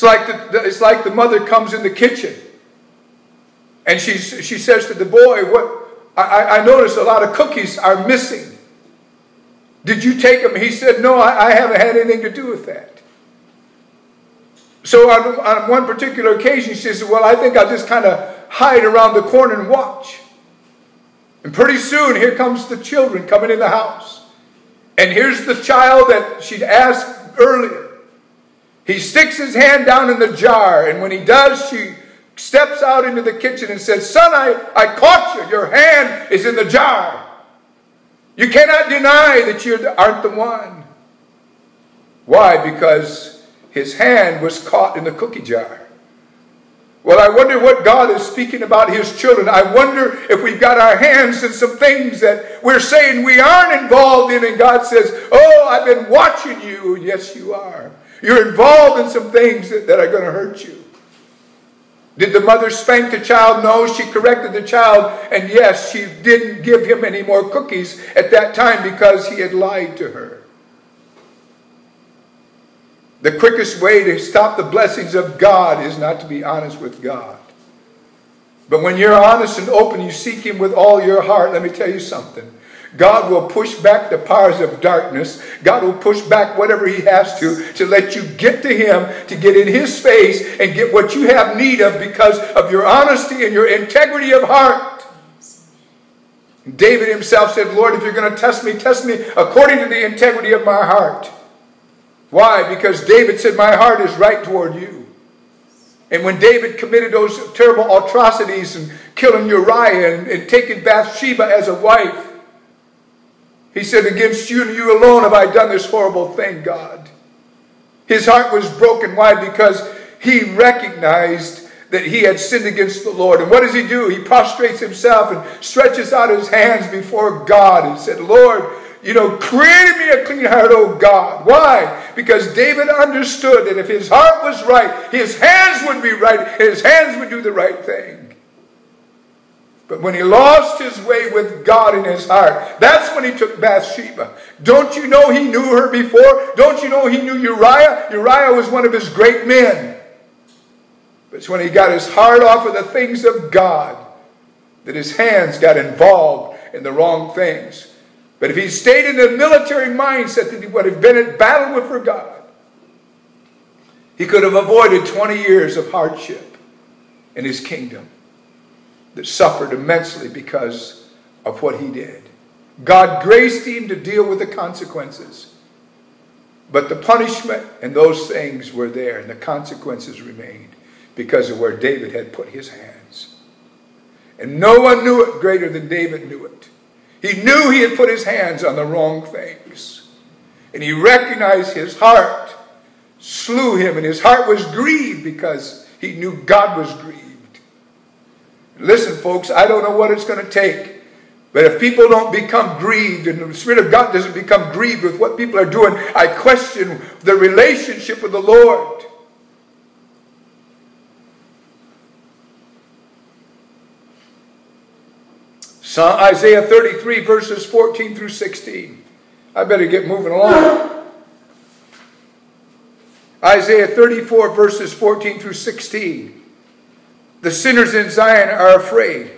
It's like the mother comes in the kitchen and she says to the boy, I noticed a lot of cookies are missing. Did you take them? He said, no, I haven't had anything to do with that. So on one particular occasion, she says, well, I think I'll just kind of hide around the corner and watch. And pretty soon, here comes the children coming in the house. And here's the child that she'd asked earlier. He sticks his hand down in the jar, and when he does, she steps out into the kitchen and says, son, I caught you. Your hand is in the jar. You cannot deny that you aren't the one. Why? Because his hand was caught in the cookie jar. Well, I wonder what God is speaking about his children. I wonder if we've got our hands in some things that we're saying we aren't involved in, and God says, oh, I've been watching you. Yes, you are. You're involved in some things that are going to hurt you. Did the mother spank the child? No, she corrected the child. And yes, she didn't give him any more cookies at that time because he had lied to her. The quickest way to stop the blessings of God is not to be honest with God. But when you're honest and open, you seek him with all your heart, let me tell you something. God will push back the powers of darkness. God will push back whatever he has to let you get to him, to get in his face and get what you have need of because of your honesty and your integrity of heart. David himself said, Lord, if you're going to test me according to the integrity of my heart. Why? Because David said, my heart is right toward you. And when David committed those terrible atrocities and killing Uriah and taking Bathsheba as a wife, he said, against you and you alone have I done this horrible thing, God. His heart was broken. Why? Because he recognized that he had sinned against the Lord. And what does he do? He prostrates himself and stretches out his hands before God and said, Lord, create me a clean heart, oh God. Why? Because David understood that if his heart was right, his hands would be right, and his hands would do the right thing. But when he lost his way with God in his heart, that's when he took Bathsheba. Don't you know he knew her before? Don't you know he knew Uriah? Uriah was one of his great men. But it's when he got his heart off of the things of God that his hands got involved in the wrong things. But if he stayed in the military mindset that he would have been at battle with for God, he could have avoided 20 years of hardship in his kingdom that suffered immensely because of what he did. God graced him to deal with the consequences. But the punishment and those things were there, and the consequences remained because of where David had put his hands. And no one knew it greater than David knew it. He knew he had put his hands on the wrong things. And he recognized his heart slew him, and his heart was grieved because he knew God was grieved. Listen, folks, I don't know what it's going to take. But if people don't become grieved and the Spirit of God doesn't become grieved with what people are doing, I question the relationship with the Lord. Isaiah 33 verses 14 through 16. I better get moving along. Isaiah 34 verses 14 through 16. The sinners in Zion are afraid.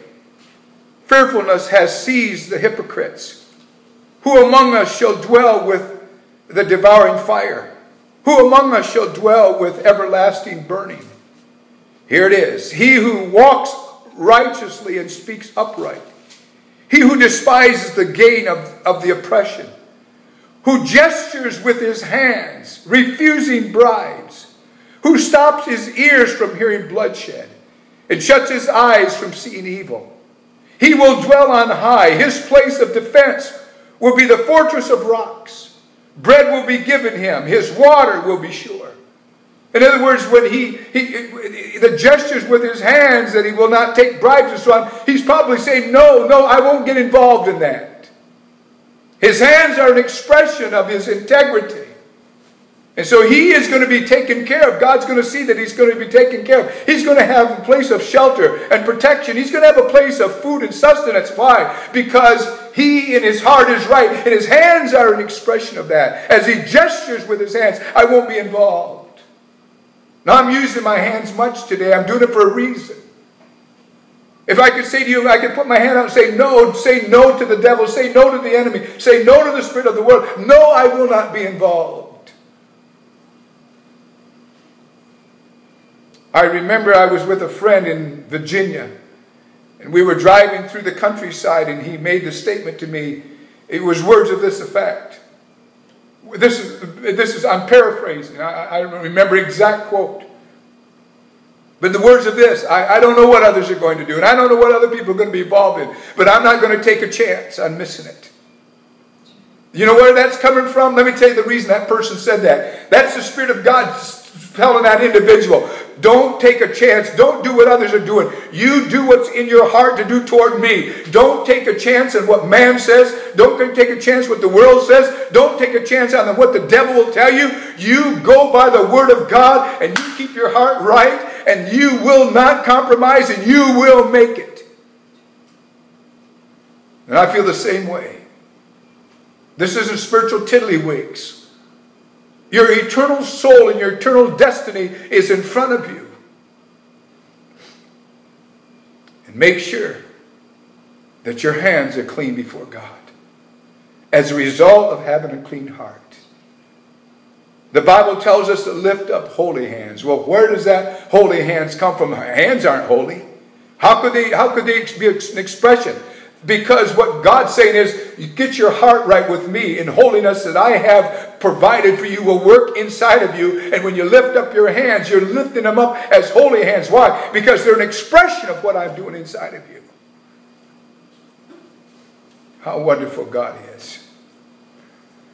Fearfulness has seized the hypocrites. Who among us shall dwell with the devouring fire? Who among us shall dwell with everlasting burning? Here it is. He who walks righteously and speaks upright. He who despises the gain of the oppression. Who gestures with his hands, refusing bribes. Who stops his ears from hearing bloodshed and shuts his eyes from seeing evil. He will dwell on high. His place of defense will be the fortress of rocks. Bread will be given him. His water will be sure. In other words, when the gestures with his hands that he will not take bribes and so on, he's probably saying, no, I won't get involved in that. His hands are an expression of his integrity. And so he is going to be taken care of. God's going to see that he's going to be taken care of. He's going to have a place of shelter and protection. He's going to have a place of food and sustenance. Why? Because he in his heart is right. And his hands are an expression of that. As he gestures with his hands, I won't be involved. Now I'm using my hands much today. I'm doing it for a reason. If I could say to you, I could put my hand out and say no to the devil, say no to the enemy, say no to the spirit of the world. No, I will not be involved. I remember I was with a friend in Virginia, and we were driving through the countryside, and he made the statement to me. It was words of this effect. I'm paraphrasing. I don't remember exact quote. But the words of this, I don't know what others are going to do, and I don't know what other people are going to be involved in, but I'm not going to take a chance on missing it. You know where that's coming from? Let me tell you the reason that person said that. That's the Spirit of God telling that individual, don't take a chance. Don't do what others are doing. You do what's in your heart to do toward me. Don't take a chance on what man says. Don't take a chance what the world says. Don't take a chance on what the devil will tell you. You go by the word of God, and you keep your heart right, and you will not compromise, and you will make it. And I feel the same way. This isn't spiritual tiddlywinks. Your eternal soul and your eternal destiny is in front of you. And make sure that your hands are clean before God as a result of having a clean heart. The Bible tells us to lift up holy hands. Well, where does that holy hands come from? Hands aren't holy. How could they be an expression? Because what God's saying is, you get your heart right with me, in holiness that I have provided for you will work inside of you. And when you lift up your hands, you're lifting them up as holy hands. Why? Because they're an expression of what I'm doing inside of you. How wonderful God is.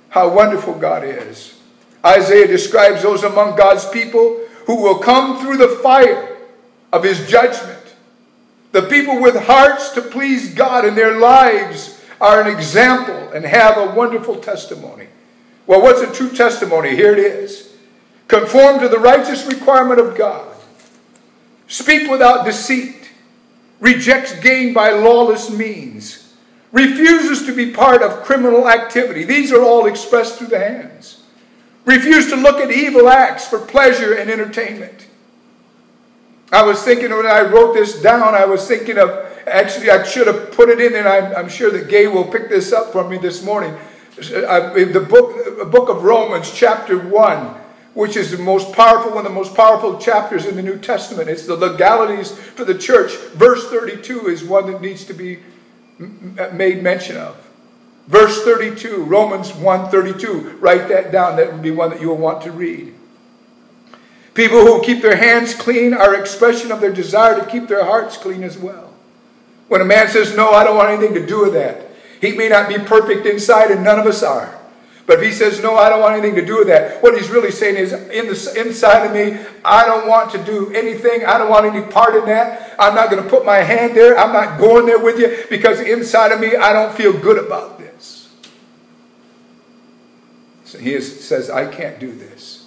How wonderful God is. Isaiah describes those among God's people who will come through the fire of his judgment. The people with hearts to please God in their lives are an example and have a wonderful testimony. Well, what's a true testimony? Here it is. Conform to the righteous requirement of God. Speak without deceit. Rejects gain by lawless means. Refuses to be part of criminal activity. These are all expressed through the hands. Refuse to look at evil acts for pleasure and entertainment. I was thinking when I wrote this down, I was thinking of, actually I should have put it in, and I'm sure that Gay will pick this up from me this morning. The book of Romans chapter 1, which is the most powerful, one of the most powerful chapters in the New Testament. It's the legalities for the church. Verse 32 is one that needs to be made mention of. Verse 32, Romans 1:32. Write that down. That would be one that you will want to read. People who keep their hands clean are an expression of their desire to keep their hearts clean as well. When a man says, no, I don't want anything to do with that. He may not be perfect inside, and none of us are. But if he says, no, I don't want anything to do with that, what he's really saying is, inside of me, I don't want to do anything. I don't want any part in that. I'm not going to put my hand there. I'm not going there with you, because inside of me, I don't feel good about this. So he says, I can't do this.